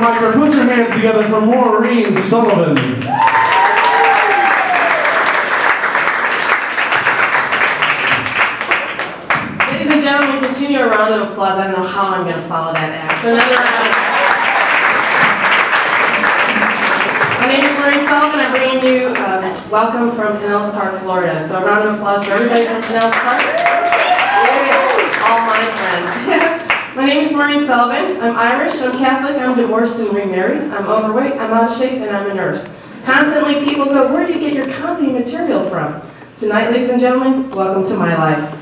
microphone. Put your hands together for Maureen Sullivan. Ladies and gentlemen, continue a round of applause. I don't know how I'm going to follow that act. So another round. My name is Maureen Sullivan. I'm bringing you welcome from Pinellas Park, Florida. So a round of applause for everybody from Pinellas Park. Yeah, all my friends. My name is Maureen Sullivan. I'm Irish, I'm Catholic, I'm divorced and remarried. I'm overweight, I'm out of shape, and I'm a nurse. Constantly people go, where do you get your comedy material from? Tonight, ladies and gentlemen, welcome to my life.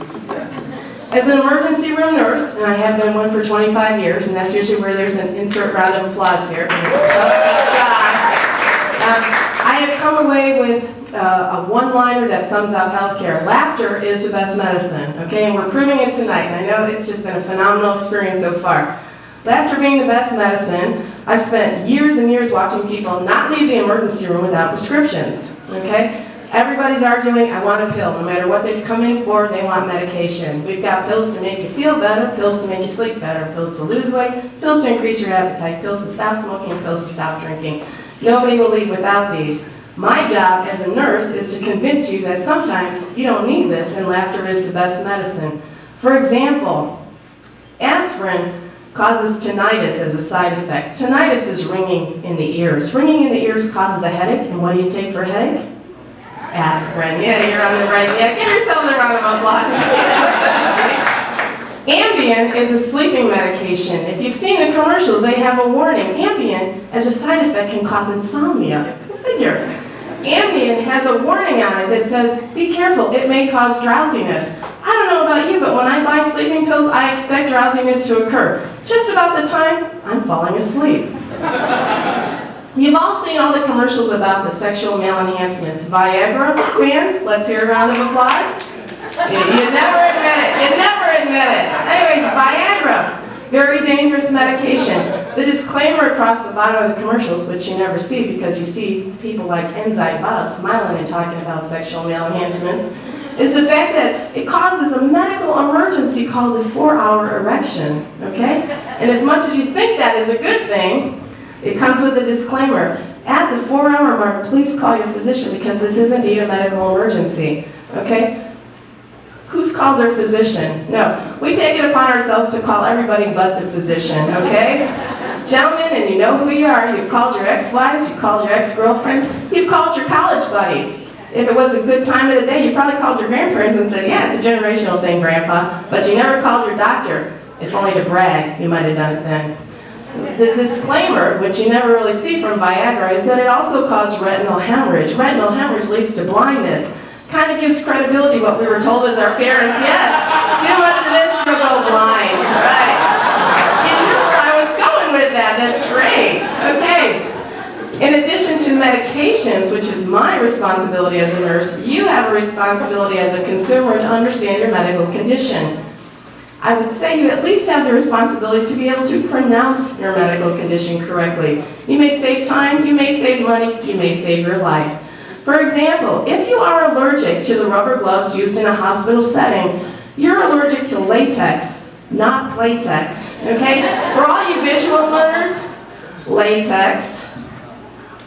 As an emergency room nurse, and I have been one for 25 years, and that's usually where there's an insert round of applause here. It's a tough job. I have come away with a one-liner that sums up healthcare. Laughter is the best medicine, okay? And we're proving it tonight, and I know it's just been a phenomenal experience so far. Laughter being the best medicine, I've spent years and years watching people not leave the emergency room without prescriptions, okay? Everybody's arguing, I want a pill. No matter what they've come in for, they want medication. We've got pills to make you feel better, pills to make you sleep better, pills to lose weight, pills to increase your appetite, pills to stop smoking, pills to stop drinking. Nobody will leave without these. My job as a nurse is to convince you that sometimes you don't need this and laughter is the best medicine. For example, aspirin causes tinnitus as a side effect. Tinnitus is ringing in the ears. Ringing in the ears causes a headache, and what do you take for a headache? Aspirin. Yeah, you're on the right. Yeah, give yourselves a round of applause. Ambien is a sleeping medication. If you've seen the commercials, they have a warning. Ambien, as a side effect, can cause insomnia. Go figure. Ambien has a warning on it that says, be careful, it may cause drowsiness. I don't know about you, but when I buy sleeping pills, I expect drowsiness to occur just about the time I'm falling asleep. You've all seen all the commercials about the sexual male enhancements. Viagra fans, let's hear a round of applause. You never admit it. You never admit it. Anyways, Viagra, very dangerous medication. The disclaimer across the bottom of the commercials, which you never see because you see people like Enzyme Bob smiling and talking about sexual male enhancements, is the fact that it causes a medical emergency called the 4-hour erection, okay? And as much as you think that is a good thing, it comes with a disclaimer. At the 4-hour mark, please call your physician because this is indeed a medical emergency, okay? Who's called their physician? No, we take it upon ourselves to call everybody but the physician, okay? Gentlemen, and you know who you are, you've called your ex-wives, you've called your ex-girlfriends, you've called your college buddies. If it was a good time of the day, you probably called your grandparents and said, yeah, it's a generational thing, Grandpa, but you never called your doctor. If only to brag, you might have done it then. The disclaimer, which you never really see from Viagra, is that it also causes retinal hemorrhage. Retinal hemorrhage leads to blindness. Kind of gives credibility what we were told as our parents. Yes, too much of this, you'll go blind. Right. You knew where I was going with that. That's great. Okay. In addition to medications, which is my responsibility as a nurse, you have a responsibility as a consumer to understand your medical condition. I would say you at least have the responsibility to be able to pronounce your medical condition correctly. You may save time, you may save money, you may save your life. For example, if you are allergic to the rubber gloves used in a hospital setting, you're allergic to latex, not playtex, okay? For all you visual learners, latex,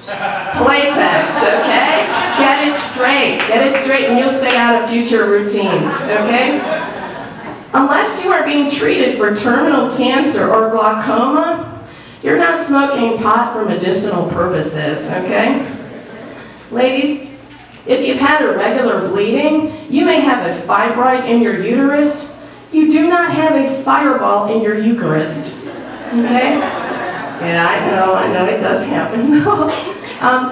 playtex, okay? Get it straight, and you'll stay out of future routines, okay? Unless you are being treated for terminal cancer or glaucoma, you're not smoking pot for medicinal purposes, okay? Ladies, if you've had irregular bleeding, you may have a fibroid in your uterus. You do not have a fireball in your Eucharist, okay? Yeah, I know, it does happen.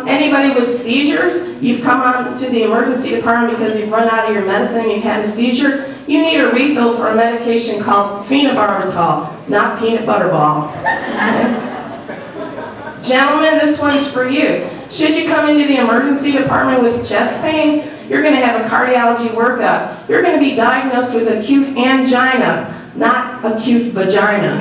Anybody with seizures, you've come on to the emergency department because you've run out of your medicine, you've had a seizure, you need a refill for a medication called phenobarbital, not peanut butter ball. Okay? Gentlemen, this one's for you. Should you come into the emergency department with chest pain, you're going to have a cardiology workup. You're going to be diagnosed with acute angina, not acute vagina.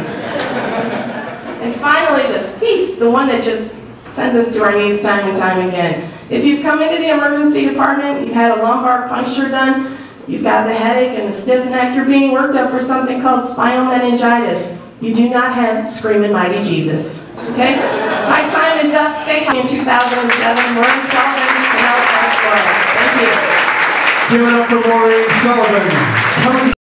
And finally, the feast, the one that just sends us to our knees time and time again. If you've come into the emergency department, you've had a lumbar puncture done, you've got the headache and the stiff neck, you're being worked up for something called spinal meningitis. You do not have Screamin' Mighty Jesus. Okay? My time is up. Stay in 2007. Maureen Sullivan, Pinellas Park, Florida. Thank you. Give it up for Maureen Sullivan. Coming